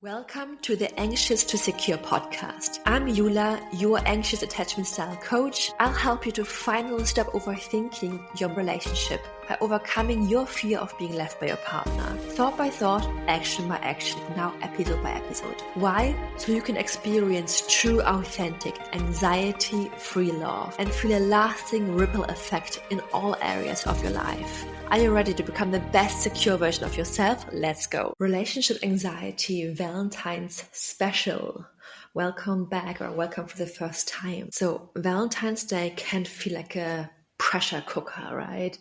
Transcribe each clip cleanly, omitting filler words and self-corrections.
Welcome to the Anxious to Secure podcast. I'm Yula, your anxious attachment style coach. I'll help you to finally stop overthinking your relationship by overcoming your fear of being left by your partner. Thought by thought, action by action, now episode by episode. Why? So you can experience true, authentic, anxiety-free love and feel a lasting ripple effect in all areas of your life. Are you ready to become the best secure version of yourself? Let's go. Relationship anxiety, Valentine's special. Welcome back, or welcome for the first time. So Valentine's Day can feel like a pressure cooker, right?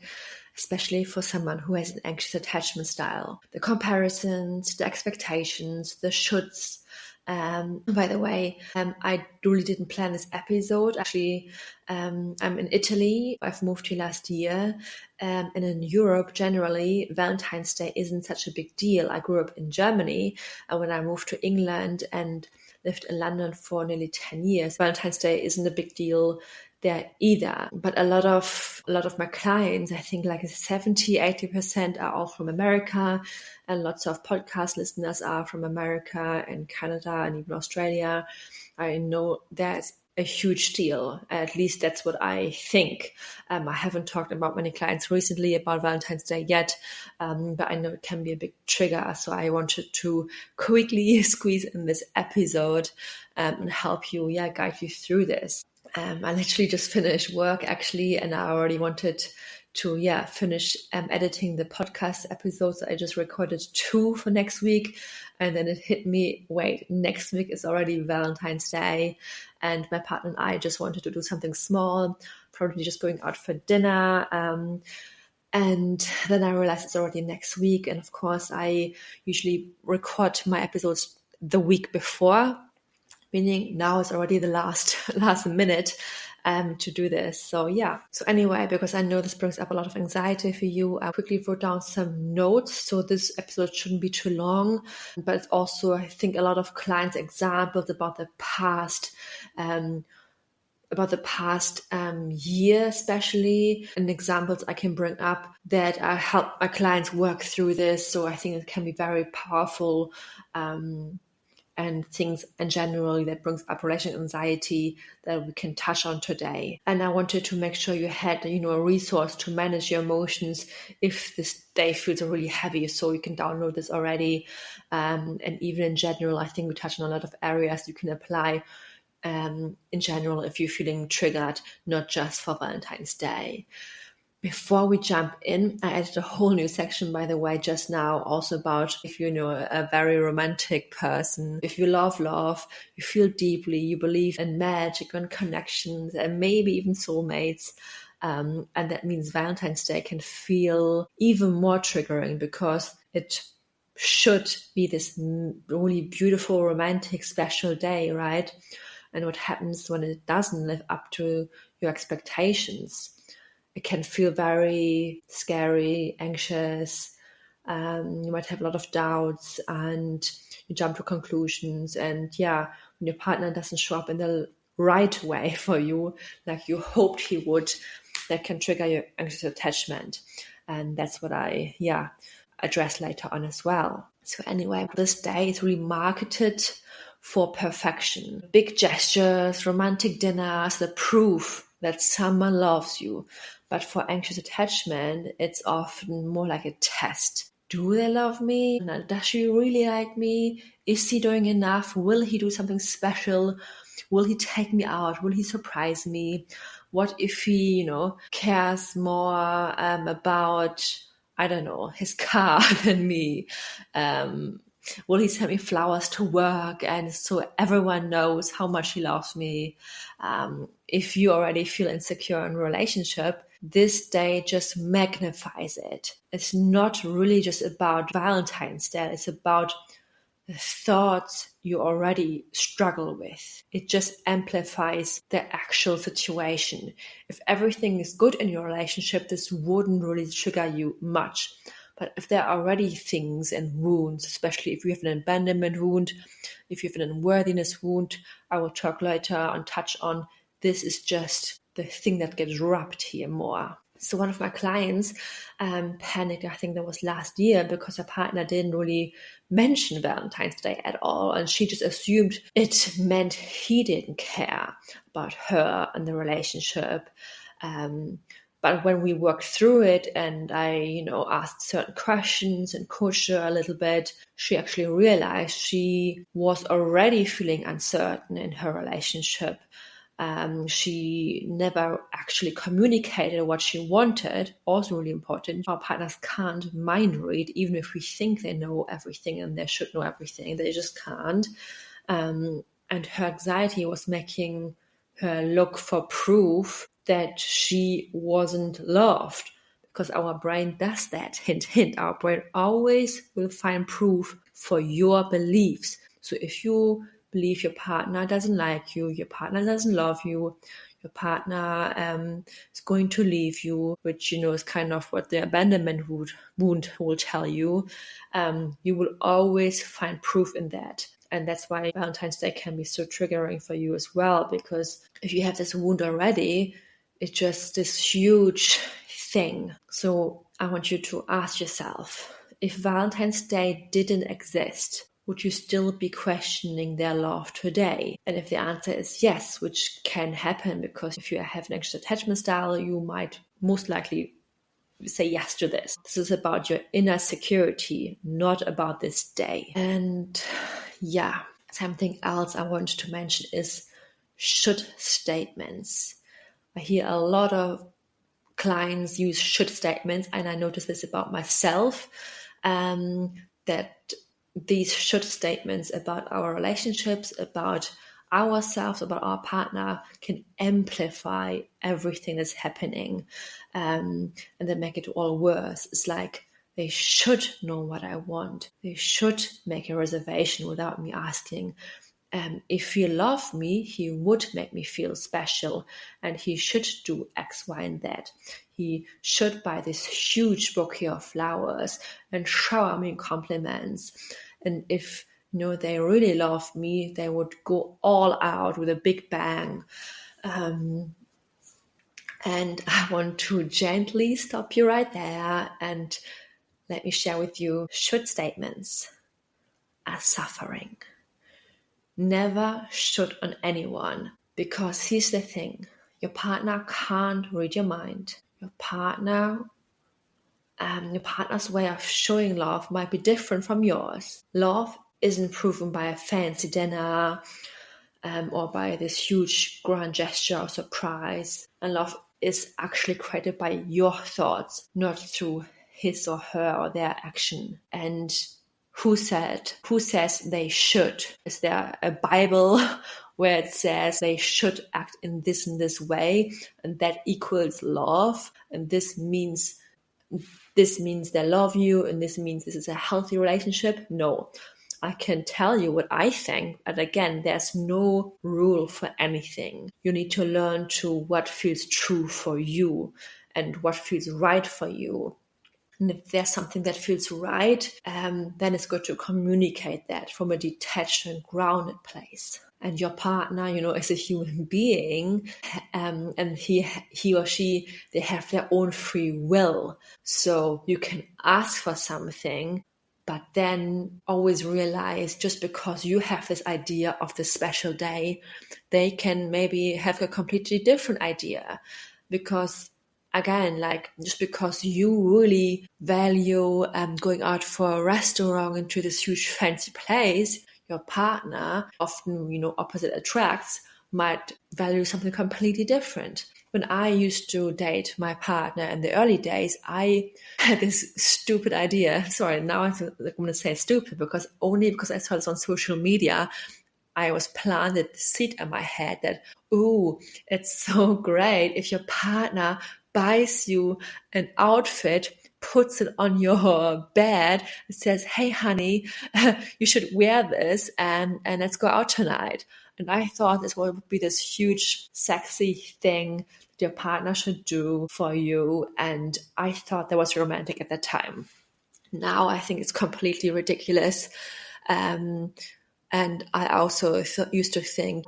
Especially for someone who has an anxious attachment style. The comparisons, the expectations, the shoulds. By the way, I really didn't plan this episode. Actually, I'm in Italy. I've moved here last year. And in Europe, generally, Valentine's Day isn't such a big deal. I grew up in Germany. And when I moved to England and lived in London for nearly 10 years, Valentine's Day isn't a big deal there either. But a lot of my clients, I think like 70-80% are all from America, and lots of podcast listeners are from America and Canada and even Australia. I know that's a huge deal. At least that's what I think. I haven't talked about many clients recently about Valentine's Day yet, but I know it can be a big trigger. So I wanted to quickly squeeze in this episode and help you, guide you through this. I literally just finished work actually, and I already wanted to finish editing the podcast episodes. I just recorded 2 for next week, and then it hit me, wait, next week is already Valentine's Day, and my partner and I just wanted to do something small, probably just going out for dinner, and then I realized it's already next week, and of course I usually record my episodes the week before, meaning now is already the last minute to do this. So anyway, because I know this brings up a lot of anxiety for you, I quickly wrote down some notes. So this episode shouldn't be too long, but it's also, I think, a lot of clients' examples about the past year, especially, and examples I can bring up that I help my clients work through this. So I think it can be very powerful, and things in general that brings up relational anxiety that we can touch on today. And I wanted to make sure you had, a resource to manage your emotions if this day feels really heavy. So you can download this already. And even in general, I think we touch on a lot of areas you can apply in general if you're feeling triggered, not just for Valentine's Day. Before we jump in, I added a whole new section, by the way, just now, also about if you're a very romantic person, if you love, you feel deeply, you believe in magic and connections and maybe even soulmates. And that means Valentine's Day can feel even more triggering because it should be this really beautiful, romantic, special day, right? And what happens when it doesn't live up to your expectations? It can feel very scary, anxious. You might have a lot of doubts and you jump to conclusions. And when your partner doesn't show up in the right way for you, like you hoped he would, that can trigger your anxious attachment. And that's what I, address later on as well. So anyway, this day is really marketed for perfection. Big gestures, romantic dinners, the proof that someone loves you. But for anxious attachment, it's often more like a test. Do they love me? Does she really like me? Is he doing enough? Will he do something special? Will he take me out? Will he surprise me? What if he, cares more about, I don't know, his car than me? Will he send me flowers to work and so everyone knows how much he loves me? If you already feel insecure in a relationship, this day just magnifies it. It's not really just about Valentine's Day. It's about the thoughts you already struggle with. It just amplifies the actual situation. If everything is good in your relationship, this wouldn't really trigger you much. But if there are already things and wounds, especially if you have an abandonment wound, if you have an unworthiness wound, I will touch on, this is just the thing that gets rubbed here more. So one of my clients panicked, I think that was last year, because her partner didn't really mention Valentine's Day at all. And she just assumed it meant he didn't care about her and the relationship. But when we worked through it and I, asked certain questions and coached her a little bit, she actually realized she was already feeling uncertain in her relationship. She never actually communicated what she wanted. Also really important. Our partners can't mind read, even if we think they know everything and they should know everything. They just can't. And her anxiety was making her look for proof that she wasn't loved, because our brain does that. Hint, hint. Our brain always will find proof for your beliefs. So if you believe your partner doesn't like you, your partner doesn't love you, your partner is going to leave you, which is kind of what the abandonment wound will tell you, you will always find proof in that. And that's why Valentine's Day can be so triggering for you as well, because if you have this wound already, it's just this huge thing. So I want you to ask yourself, if Valentine's Day didn't exist, would you still be questioning their love today? And if the answer is yes, which can happen, because if you have an anxious attachment style, you might most likely say yes to this. This is about your inner security, not about this day. And yeah, something else I want to mention is should statements. I hear a lot of clients use should statements, and I notice this about myself, that these should statements about our relationships, about ourselves, about our partner, can amplify everything that's happening, and then make it all worse. It's like, they should know what I want. They should make a reservation without me asking. If he loved me, he would make me feel special, and he should do X, Y, and Z. He should buy this huge bouquet of flowers and shower me compliments. And if they really loved me, they would go all out with a big bang. And I want to gently stop you right there and let me share with you, should statements are suffering. Never should on anyone, because here's the thing, your partner can't read your mind. Your partner's way of showing love might be different from yours. Love isn't proven by a fancy dinner or by this huge grand gesture or surprise. And love is actually created by your thoughts, not through his or her or their action. And who says they should? Is there a Bible where it says they should act in this way, and that equals love, and this means they love you, and this means this is a healthy relationship? No. I can tell you what I think, but again, there's no rule for anything. You need to learn to what feels true for you and what feels right for you. And if there's something that feels right, then it's good to communicate that from a detached and grounded place. And your partner, is a human being, and he or she, they have their own free will. So you can ask for something, but then always realize, just because you have this idea of this special day, they can maybe have a completely different idea. Because again, just because you really value going out for a restaurant into this huge fancy place, your partner, often, opposite attracts, might value something completely different. When I used to date my partner in the early days, I had this stupid idea. Sorry, now I'm going to say stupid, because I saw this on social media, I was planted the seed in my head that, ooh, it's so great if your partner buys you an outfit, puts it on your bed, and says, hey, honey, you should wear this and let's go out tonight. And I thought this would be this huge, sexy thing that your partner should do for you. And I thought that was romantic at that time. Now I think it's completely ridiculous. And I also used to think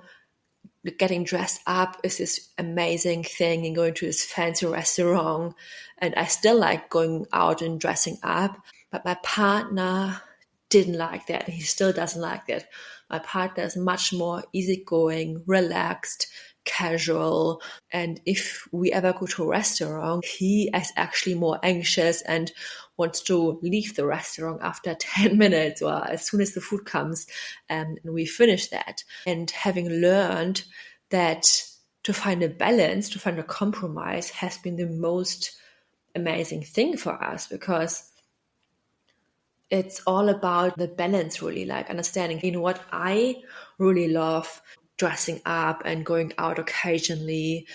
getting dressed up is this amazing thing and going to this fancy restaurant. And I still like going out and dressing up. But my partner didn't like that. He still doesn't like that. My partner is much more easygoing, relaxed, casual. And if we ever go to a restaurant, he is actually more anxious and wants to leave the restaurant after 10 minutes or as soon as the food comes, and we finish that. And having learned that to find a balance, to find a compromise has been the most amazing thing for us, because it's all about the balance, really, like understanding, what, I really love dressing up and going out occasionally,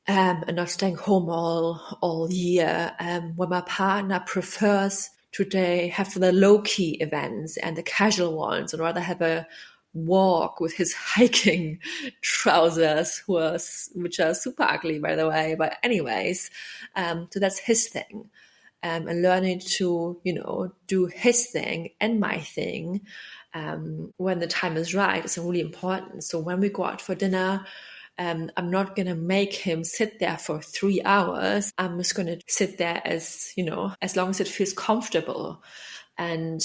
and not staying home all year, when my partner prefers to have the low-key events and the casual ones, and rather have a walk with his hiking trousers, which are super ugly, by the way, but anyways, so that's his thing. And learning to, do his thing and my thing when the time is right is really important. So when we go out for dinner, I'm not going to make him sit there for 3 hours. I'm just going to sit there as long as it feels comfortable. And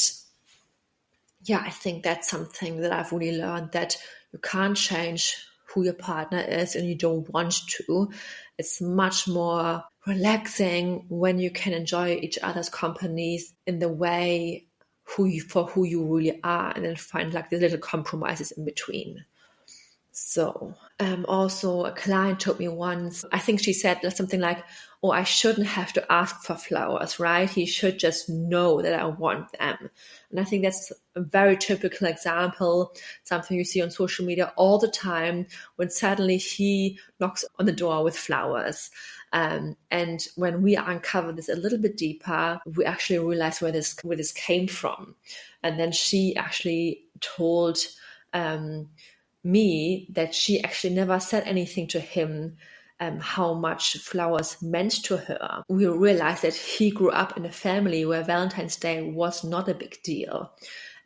yeah, I think that's something that I've really learned, that you can't change who your partner is and you don't want to. It's much more relaxing when you can enjoy each other's companies in the way for who you really are, and then find like the little compromises in between. So also a client told me once, I think she said something like, oh, I shouldn't have to ask for flowers, right? He should just know that I want them. And I think that's a very typical example, something you see on social media all the time, when suddenly he knocks on the door with flowers. And when we uncover this a little bit deeper, we actually realize where this came from. And then she actually told me that she actually never said anything to him how much flowers meant to her. We realized that he grew up in a family where Valentine's Day was not a big deal.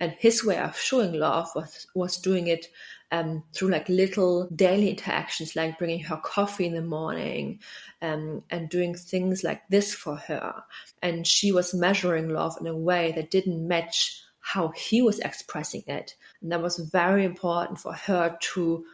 And his way of showing love was doing it through like little daily interactions, like bringing her coffee in the morning and doing things like this for her. And she was measuring love in a way that didn't match how he was expressing it. And that was very important for her to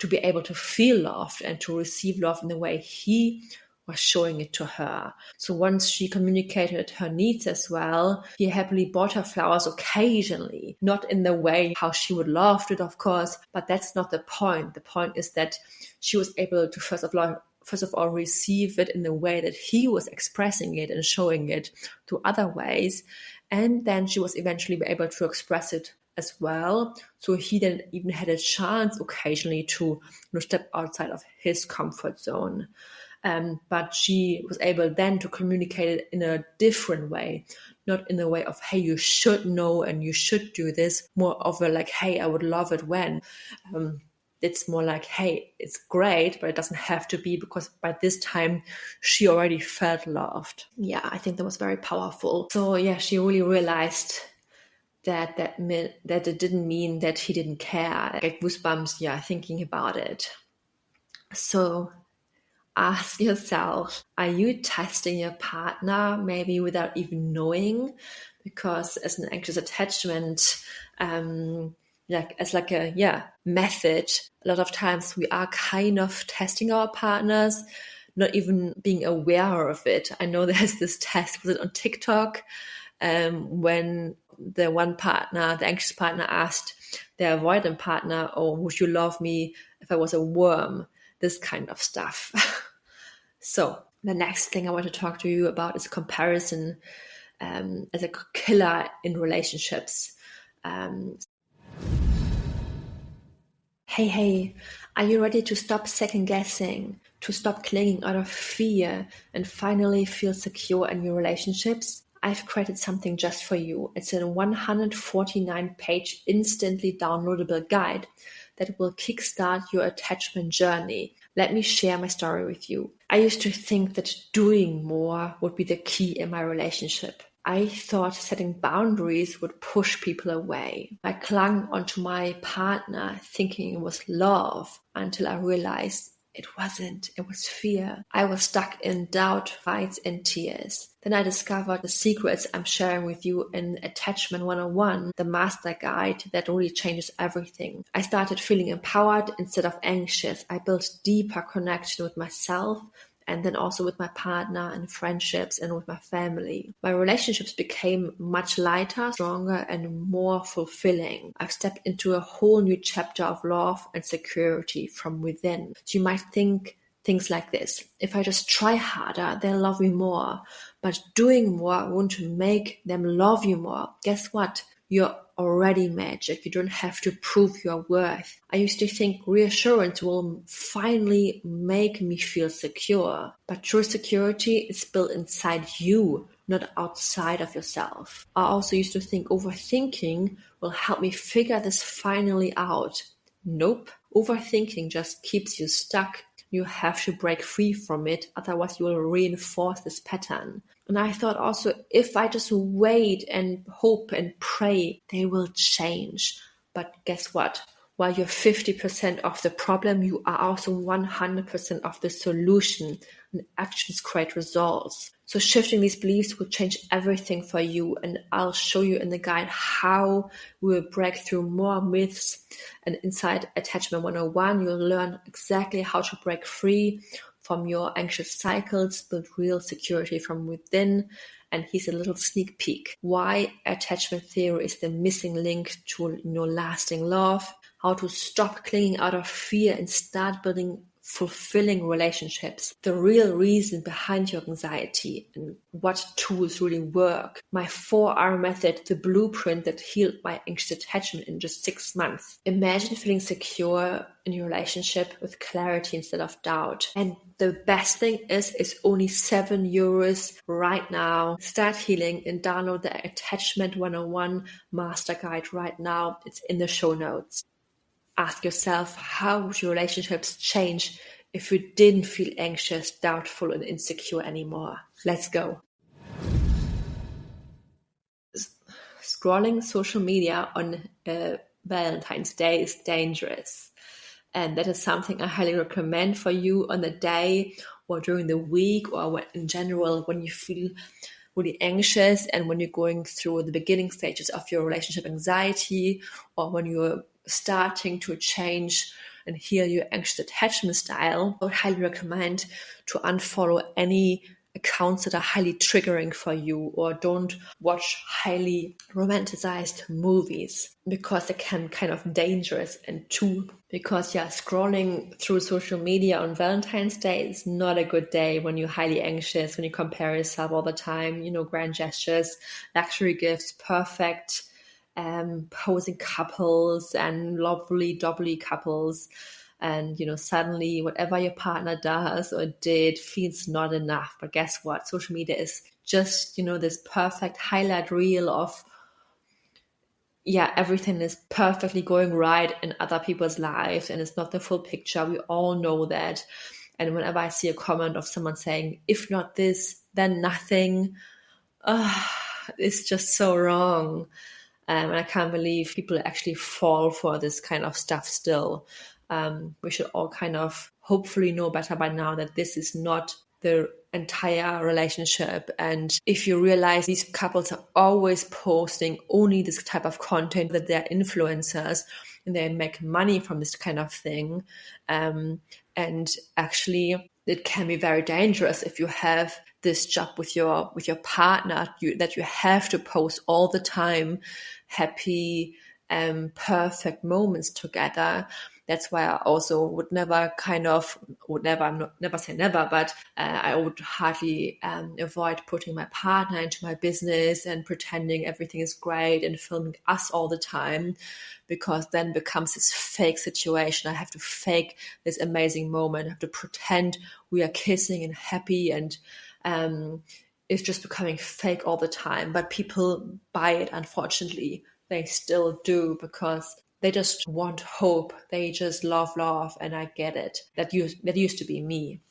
be able to feel loved and to receive love in the way he was showing it to her. So once she communicated her needs as well, he happily bought her flowers occasionally, not in the way how she would love it, of course, but that's not the point. The point is that she was able to first of all receive it in the way that he was expressing it and showing it through other ways. And then she was eventually able to express it as well. So he then even had a chance occasionally to step outside of his comfort zone. But she was able then to communicate it in a different way, not in the way of, hey, you should know and you should do this, more of a like, hey, I would love it when. It's more like, hey, it's great, but it doesn't have to be, because by this time she already felt loved. Yeah, I think that was very powerful. So yeah, she really realized that it didn't mean that he didn't care. I get goosebumps, thinking about it. So ask yourself, are you testing your partner maybe without even knowing? Because as an anxious attachment, as a method, a lot of times we are kind of testing our partners, not even being aware of it. I know there's this test, was it on TikTok, when the anxious partner asked their avoidant partner, oh, would you love me if I was a worm? This kind of stuff. So the next thing I want to talk to you about is comparison as a killer in relationships. Hey, are you ready to stop second guessing, to stop clinging out of fear, and finally feel secure in your relationships? I've created something just for you. It's a 149-page instantly downloadable guide that will kickstart your attachment journey. Let me share my story with you. I used to think that doing more would be the key in my relationship. I thought setting boundaries would push people away. I clung onto my partner thinking it was love until I realized it wasn't. It was fear. I was stuck in doubt, fights, and tears. Then I discovered the secrets I'm sharing with you in Attachment 101, the master guide that really changes everything. I started feeling empowered instead of anxious. I built deeper connection with myself and then also with my partner and friendships and with my family. My relationships became much lighter, stronger, and more fulfilling. I've stepped into a whole new chapter of love and security from within. So you might think things like this: if I just try harder, they'll love me more. But doing more won't make them love you more. Guess what? You're already magic. You don't have to prove your worth. I used to think reassurance will finally make me feel secure. But true security is built inside you, not outside of yourself. I also used to think overthinking will help me figure this finally out. Nope. Overthinking just keeps you stuck. You have to break free from it, otherwise you will reinforce this pattern. And I thought also, if I just wait and hope and pray, they will change. But guess what? While you're 50% of the problem, you are also 100% of the solution. And actions create results. So shifting these beliefs will change everything for you. And I'll show you in the guide how we will break through more myths. And inside Attachment 101, you'll learn exactly how to break free from your anxious cycles, build real security from within. And here's a little sneak peek: why attachment theory is the missing link to lasting love, how to stop clinging out of fear and start building fulfilling relationships, the real reason behind your anxiety, and what tools really work. My 4R method, the blueprint that healed my anxious attachment in just 6 months. Imagine feeling secure in your relationship with clarity instead of doubt. And the best thing is it's only €7 right now. Start healing and download the Attachment 101 Master Guide right now. It's in the show notes. Ask yourself, how would your relationships change if you didn't feel anxious, doubtful, and insecure anymore? Let's go. Scrolling social media on Valentine's Day is dangerous. And that is something I highly recommend for you on the day or during the week, or in general when you feel really anxious and when you're going through the beginning stages of your relationship anxiety, or when you're starting to change and heal your anxious attachment style. I would highly recommend to unfollow any accounts that are highly triggering for you, or don't watch highly romanticized movies, because they can kind of dangerous. And two, because scrolling through social media on Valentine's Day is not a good day when you're highly anxious, when you compare yourself all the time, grand gestures, luxury gifts, perfect posing couples and lovely doubly couples. And, suddenly whatever your partner does or did feels not enough. But guess what? Social media is just, this perfect highlight reel of, everything is perfectly going right in other people's lives. And it's not the full picture. We all know that. And whenever I see a comment of someone saying, if not this, then nothing, it's just so wrong. And I can't believe people actually fall for this kind of stuff still. We should all kind of hopefully know better by now that this is not the entire relationship. And if you realize these couples are always posting only this type of content, that they're influencers and they make money from this kind of thing, and actually it can be very dangerous if you have this job with your partner, that you have to post all the time happy perfect moments together. That's why I also would never never say never, but I would hardly avoid putting my partner into my business and pretending everything is great and filming us all the time, because then becomes this fake situation. I have to fake this amazing moment. I have to pretend we are kissing and happy, and it's just becoming fake all the time. But people buy it, unfortunately. They still do, because they just want hope. They just love, and I get it. That used to be me.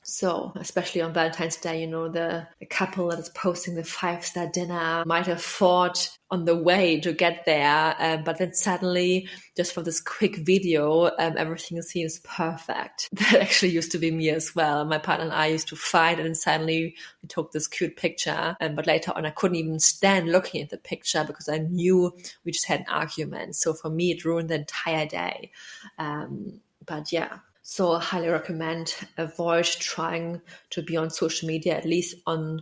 So especially on Valentine's Day, the couple that is posting the 5-star dinner might have fought on the way to get there, but then suddenly, just for this quick video, everything seems perfect. That actually used to be me as well. My partner and I used to fight, and then suddenly we took this cute picture, but later on I couldn't even stand looking at the picture because I knew we just had an argument. So for me, it ruined the entire day. But yeah. So I highly recommend avoid trying to be on social media, at least on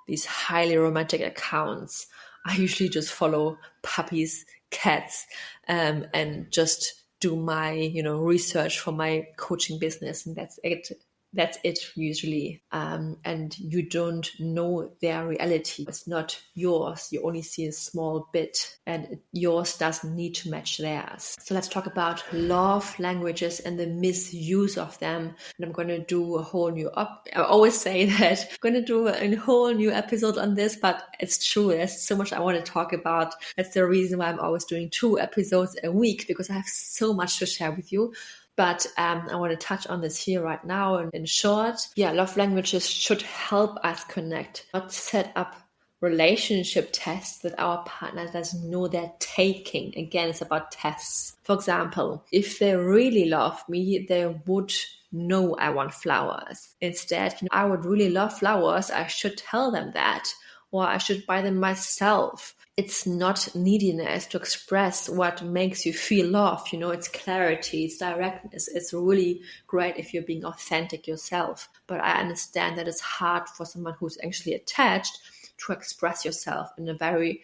these highly romantic accounts. I usually just follow puppies, cats, and just do my, research for my coaching business, and that's it. That's it usually. And you don't know their reality. It's not yours. You only see a small bit, and yours doesn't need to match theirs. So let's talk about love languages and the misuse of them. And I'm going to do a whole new I always say that I'm going to do a whole new episode on this, but it's true. There's so much I want to talk about. That's the reason why I'm always doing 2 episodes a week, because I have so much to share with you. But I want to touch on this here right now. And in short, love languages should help us connect, not set up relationship tests that our partner doesn't know they're taking. Again, it's about tests. For example, if they really love me, they would know I want flowers. Instead, I would really love flowers. I should tell them that, or I should buy them myself. It's not neediness to express what makes you feel loved. It's clarity, it's directness. It's really great if you're being authentic yourself. But I understand that it's hard for someone who's actually attached to express yourself in a very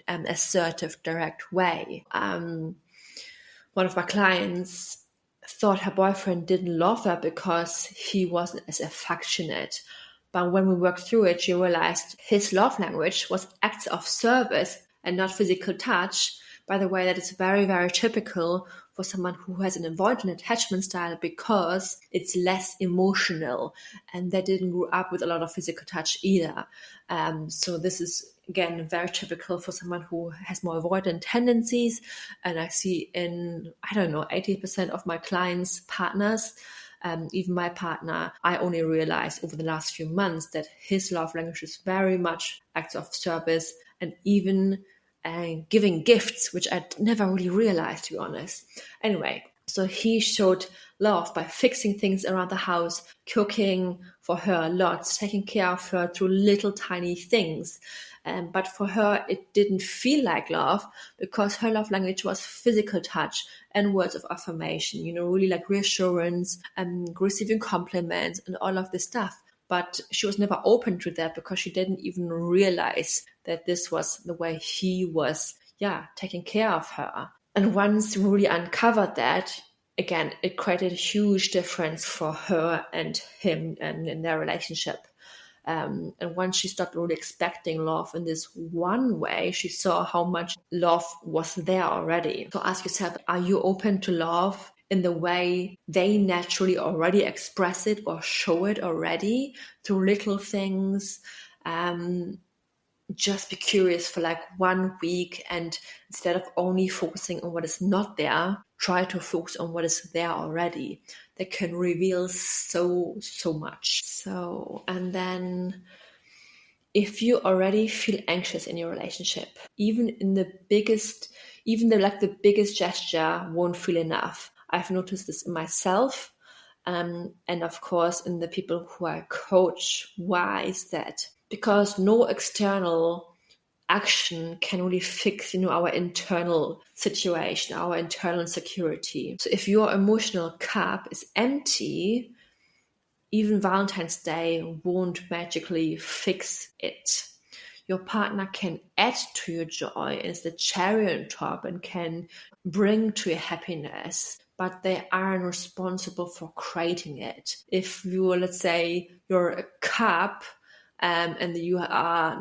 assertive, direct way. One of my clients thought her boyfriend didn't love her because he wasn't as affectionate. But when we worked through it, she realized his love language was acts of service and not physical touch. By the way, that is very, very typical for someone who has an avoidant attachment style, because it's less emotional and they didn't grow up with a lot of physical touch either. So this is, again, very typical for someone who has more avoidant tendencies. And I see in, 80% of my clients' partners, even my partner, I only realized over the last few months that his love language is very much acts of service, and even giving gifts, which I never really realized, to be honest. Anyway, so he showed love by fixing things around the house, cooking for her lots, taking care of her through little tiny things. But for her, it didn't feel like love, because her love language was physical touch and words of affirmation, really like reassurance and receiving compliments and all of this stuff. But she was never open to that because she didn't even realize that this was the way he was, taking care of her. And once we really uncovered that, again, it created a huge difference for her and him and in their relationship. And once she stopped really expecting love in this one way, she saw how much love was there already. So ask yourself, are you open to love in the way they naturally already express it or show it already through little things? Just be curious for like 1 week, and instead of only focusing on what is not there, try to focus on what is there already. That can reveal so much. So, and then if you already feel anxious in your relationship, even the biggest gesture won't feel enough. I've noticed this in myself, and of course in the people who I coach. Why is that? Because no external action can really fix, our internal situation, our internal insecurity. So if your emotional cup is empty, even Valentine's Day won't magically fix it. Your partner can add to your joy as the cherry on top and can bring to your happiness, but they aren't responsible for creating it. If let's say you're a cup, and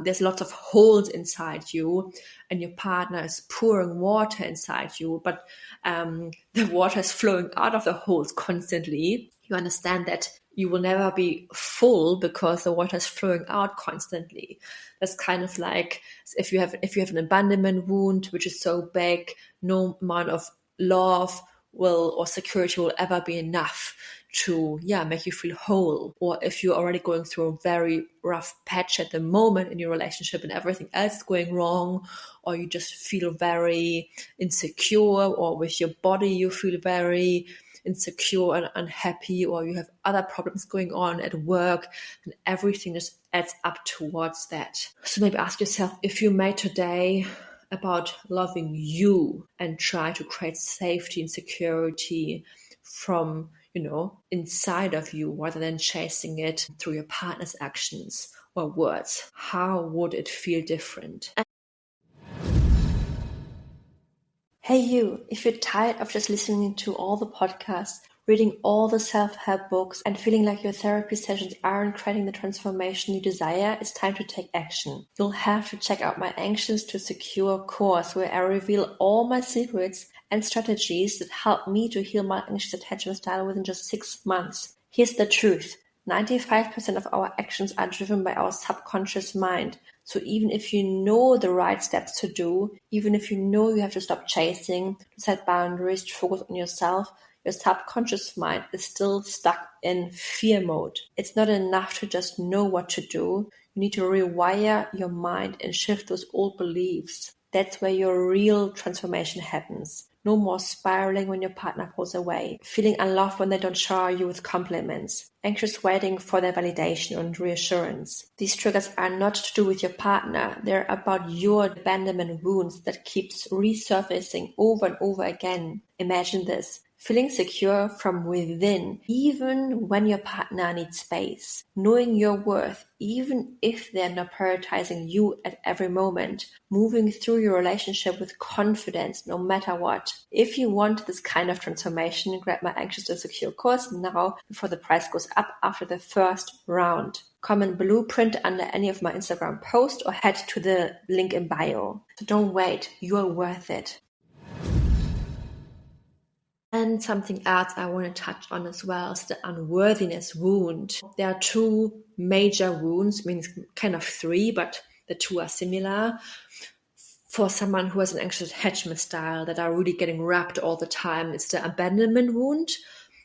there's lots of holes inside you, and your partner is pouring water inside you, but the water is flowing out of the holes constantly, you understand that you will never be full because the water is flowing out constantly. That's kind of like if you have an abandonment wound, which is so big, no amount of love or security will ever be enough to make you feel whole. Or if you're already going through a very rough patch at the moment in your relationship and everything else is going wrong, or you just feel very insecure, or with your body you feel very insecure and unhappy, or you have other problems going on at work, and everything just adds up towards that. So maybe ask yourself, if you made today about loving you and try to create safety and security from inside of you, rather than chasing it through your partner's actions or words, how would it feel different? Hey you, if you're tired of just listening to all the podcasts, reading all the self-help books, and feeling like your therapy sessions aren't creating the transformation you desire, it's time to take action. You'll have to check out my Anxious to Secure course, where I reveal all my secrets and strategies that help me to heal my anxious attachment style within just 6 months. Here's the truth. 95% of our actions are driven by our subconscious mind. So even if you know the right steps to do, even if you know you have to stop chasing, to set boundaries, to focus on yourself, your subconscious mind is still stuck in fear mode. It's not enough to just know what to do. You need to rewire your mind and shift those old beliefs. That's where your real transformation happens. No more spiraling when your partner pulls away, feeling unloved when they don't shower you with compliments, anxious waiting for their validation and reassurance. These triggers are not to do with your partner. They're about your abandonment wounds that keeps resurfacing over and over again. Imagine this. Feeling secure from within, even when your partner needs space. Knowing your worth, even if they're not prioritizing you at every moment. Moving through your relationship with confidence, no matter what. If you want this kind of transformation, grab my Anxious to Secure course now before the price goes up after the first round. Comment blueprint under any of my Instagram posts or head to the link in bio. So don't wait, you're worth it. And something else I want to touch on as well is the unworthiness wound. There are two major wounds, means kind of three, but the two are similar. For someone who has an anxious attachment style that are really getting wrapped all the time, it's the abandonment wound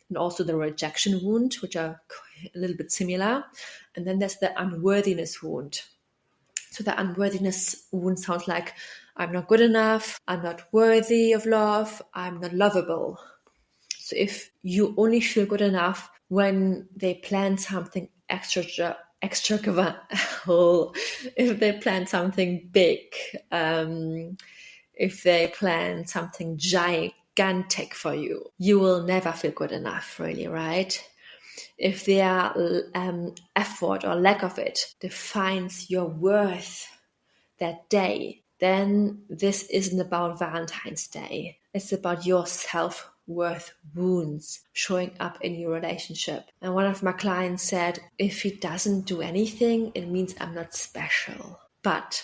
and also the rejection wound, which are a little bit similar. And then there's the unworthiness wound. So the unworthiness wound sounds like, I'm not good enough, I'm not worthy of love, I'm not lovable. So if you only feel good enough when they plan something extravagant, if they plan something big, if they plan something gigantic for you, you will never feel good enough, really, right? If their effort or lack of it defines your worth that day, then this isn't about Valentine's Day. It's about your self-worth wounds showing up in your relationship. And one of my clients said, if he doesn't do anything, it means I'm not special. But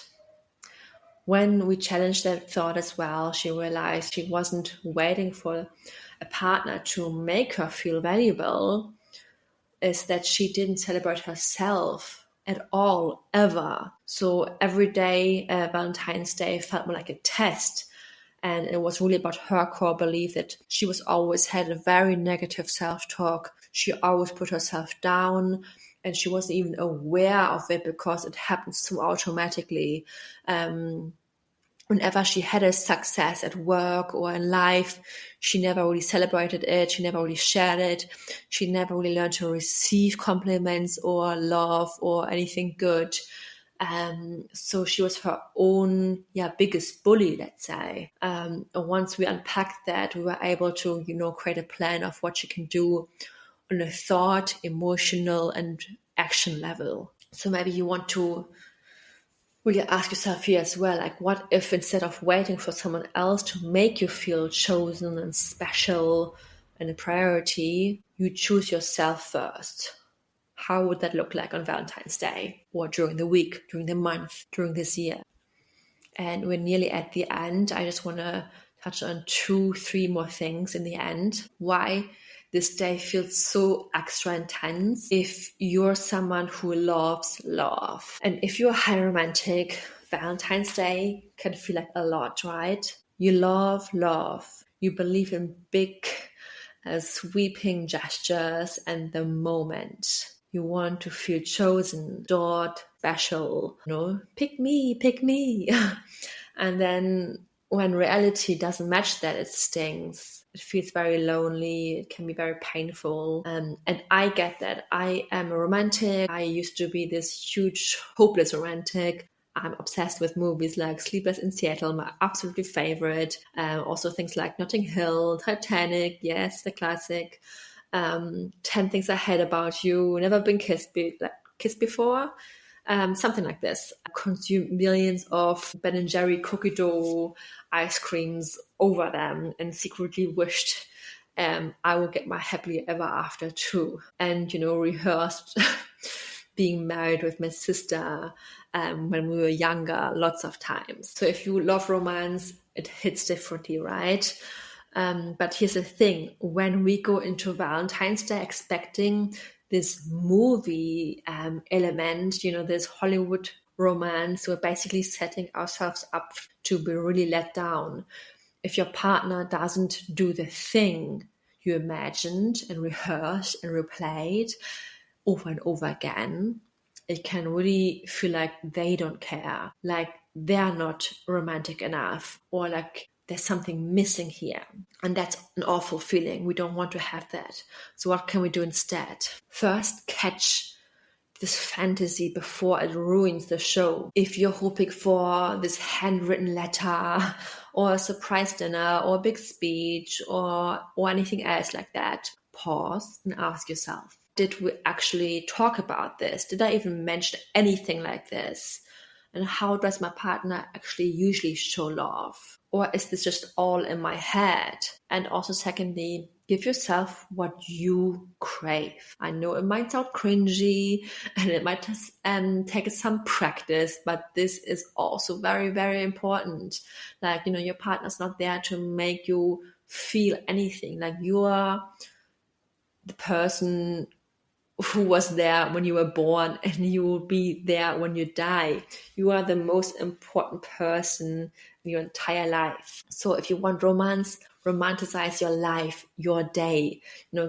when we challenged that thought as well, she realized she wasn't waiting for a partner to make her feel valuable, is that she didn't celebrate herself at all, ever. So every day, Valentine's Day felt more like a test. And it was really about her core belief that she was always had a very negative self-talk. She always put herself down and she wasn't even aware of it because it happened so automatically. Whenever she had a success at work or in life, she never really celebrated it. She never really shared it. She never really learned to receive compliments or love or anything good. So she was her own, biggest bully, let's say. And once we unpacked that, we were able to, create a plan of what she can do on a thought, emotional, and action level. So maybe you want to really ask yourself here as well, like, what if instead of waiting for someone else to make you feel chosen and special and a priority, you choose yourself first? How would that look like on Valentine's Day or during the week, during the month, during this year? And we're nearly at the end. I just want to touch on 2-3 more things in the end. Why this day feels so extra intense. If you're someone who loves love, and if you're high romantic, Valentine's Day can feel like a lot, right? You love love. You believe in big, sweeping gestures and the moment. You want to feel chosen, adored, special, pick me, pick me. And then when reality doesn't match that, it stings. It feels very lonely. It can be very painful. And I get that. I am a romantic. I used to be this huge, hopeless romantic. I'm obsessed with movies like Sleepless in Seattle, my absolutely favorite. Also things like Notting Hill, Titanic, yes, the classic. 10 Things I Hate About You, Never Been kissed before. Something like this. I consumed millions of Ben & Jerry cookie dough ice creams over them and secretly wished I would get my happily ever after too. And, rehearsed being married with my sister when we were younger lots of times. So if you love romance, it hits differently, right? But here's the thing. When we go into Valentine's Day expecting this movie element, this Hollywood romance, we're basically setting ourselves up to be really let down. If your partner doesn't do the thing you imagined and rehearsed and replayed over and over again, it can really feel like they don't care, like they're not romantic enough, or like there's something missing here. And that's an awful feeling. We don't want to have that. So what can we do instead? First, catch this fantasy before it ruins the show. If you're hoping for this handwritten letter or a surprise dinner or a big speech or anything else like that, pause and ask yourself, did we actually talk about this? Did I even mention anything like this? And how does my partner actually usually show love? Or is this just all in my head? And also secondly, give yourself what you crave. I know it might sound cringy and it might take some practice, but this is also very, very important. Like, your partner's not there to make you feel anything. Like, you are the person who was there when you were born and you will be there when you die. You are the most important person in your entire life. So if you want romance, romanticize your life, your day.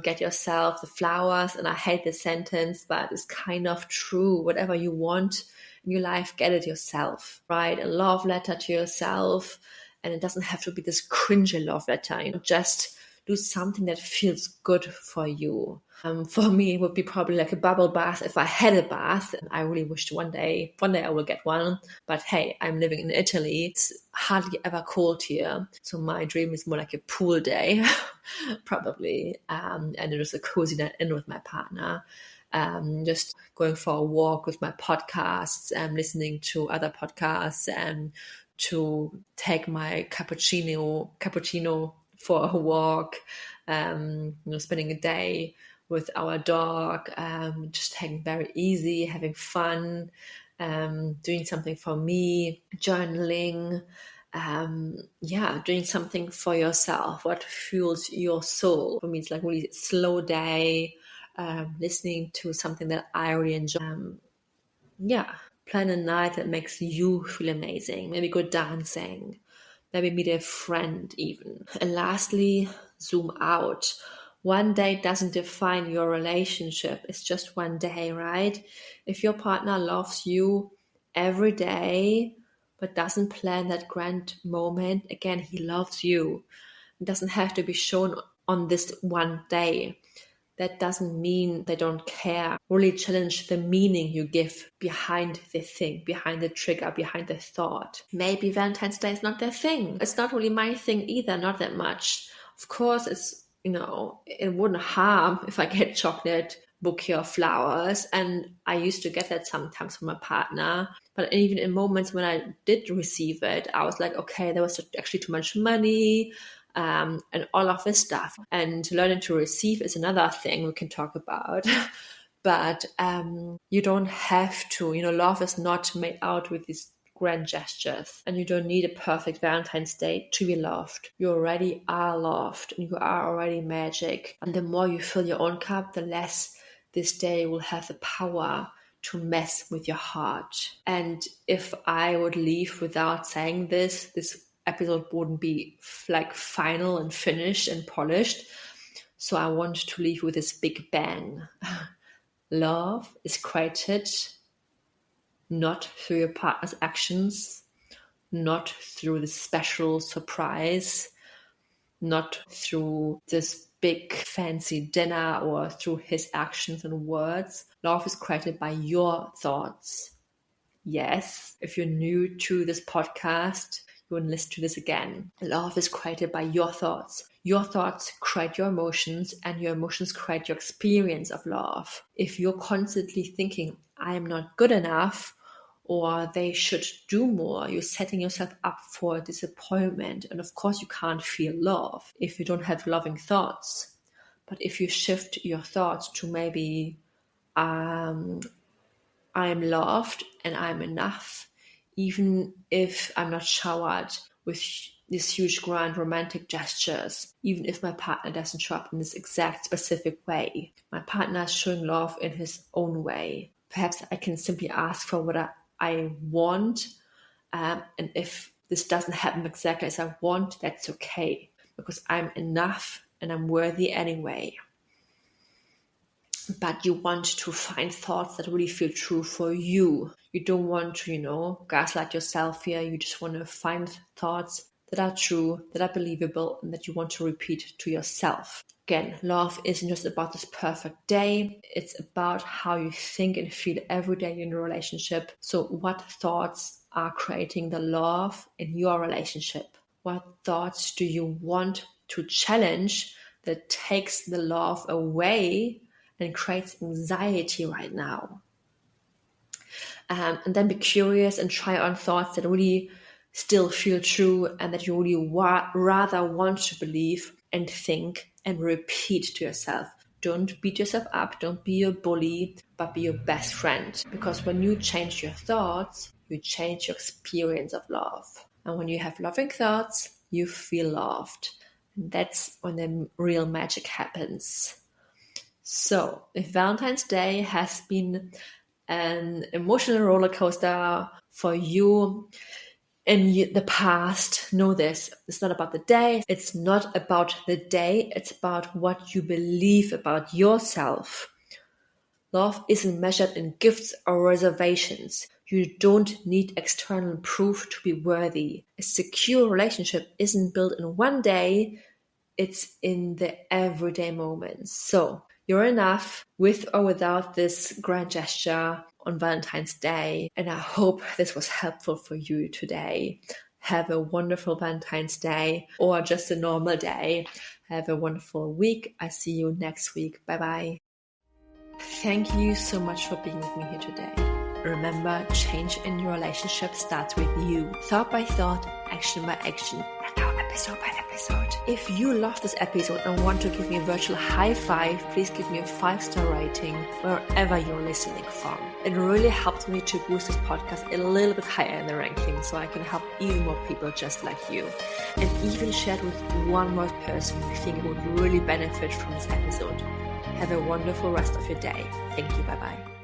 Get yourself the flowers. And I hate this sentence, but it's kind of true. Whatever you want in your life, get it yourself. Write a love letter to yourself. And it doesn't have to be this cringy love letter. Just do something that feels good for you. For me, it would be probably like a bubble bath if I had a bath. I really wished one day I will get one. But hey, I'm living in Italy. It's hardly ever cold here. So my dream is more like a pool day, probably. And it is a cozy night in with my partner. Just going for a walk with my podcasts, listening to other podcasts, and to take my cappuccino for a walk, spending a day with our dog, just taking very easy, having fun, doing something for me, journaling, doing something for yourself, what fuels your soul. For me, it's like really slow day, listening to something that I really enjoy. Plan a night that makes you feel amazing. Maybe go dancing. Maybe meet a friend even. And lastly, zoom out. One day doesn't define your relationship. It's just one day, right? If your partner loves you every day, but doesn't plan that grand moment, again, he loves you. It doesn't have to be shown on this one day. That doesn't mean they don't care. Really challenge the meaning you give behind the thing, behind the trigger, behind the thought. Maybe Valentine's Day is not their thing. It's not really my thing either, not that much. Of course, it wouldn't harm if I get chocolate, bouquet of flowers. And I used to get that sometimes from my partner. But even in moments when I did receive it, I was like, okay, there was actually too much money. And all of this stuff. And learning to receive is another thing we can talk about. But you don't have to. Love is not made out with these grand gestures. And you don't need a perfect Valentine's Day to be loved. You already are loved. And you are already magic. And the more you fill your own cup, the less this day will have the power to mess with your heart. And if I would leave without saying this episode wouldn't be like final and finished and polished. So I want to leave with this big bang. Love is created not through your partner's actions, not through the special surprise, not through this big fancy dinner or through his actions and words. Love is created by your thoughts. Yes, if you're new to this podcast, you want to listen to this again. Love is created by your thoughts. Your thoughts create your emotions, and your emotions create your experience of love. If you're constantly thinking, I am not good enough, or they should do more, you're setting yourself up for disappointment. And of course, you can't feel love if you don't have loving thoughts. But if you shift your thoughts to maybe, I am loved and I'm enough, even if I'm not showered with these huge grand romantic gestures, even if my partner doesn't show up in this exact specific way. My partner is showing love in his own way. Perhaps I can simply ask for what I want, and if this doesn't happen exactly as I want, that's okay, because I'm enough and I'm worthy anyway. But you want to find thoughts that really feel true for you. You don't want to, gaslight yourself here. You just want to find thoughts that are true, that are believable, and that you want to repeat to yourself. Again, love isn't just about this perfect day. It's about how you think and feel every day in a relationship. So what thoughts are creating the love in your relationship? What thoughts do you want to challenge that takes the love away and creates anxiety right now? And then be curious and try on thoughts that really still feel true and that you really rather want to believe and think and repeat to yourself. Don't beat yourself up. Don't be a bully, but be your best friend. Because when you change your thoughts, you change your experience of love. And when you have loving thoughts, you feel loved. And that's when the real magic happens. So, if Valentine's Day has been an emotional roller coaster for you in the past, know this. It's not about the day. It's not about the day. It's about what you believe about yourself. Love isn't measured in gifts or reservations. You don't need external proof to be worthy. A secure relationship isn't built in one day. It's in the everyday moments. So you're enough with or without this grand gesture on Valentine's Day. And I hope this was helpful for you today. Have a wonderful Valentine's Day, or just a normal day. Have a wonderful week. I see you next week. Bye-bye. Thank you so much for being with me here today. Remember, change in your relationship starts with you. Thought by thought, action by action, and episode by episode. If you love this episode and want to give me a virtual high five, please give me a 5-star rating wherever you're listening from. It really helps me to boost this podcast a little bit higher in the ranking so I can help even more people just like you. And even share it with one more person you think would really benefit from this episode. Have a wonderful rest of your day. Thank you. Bye-bye.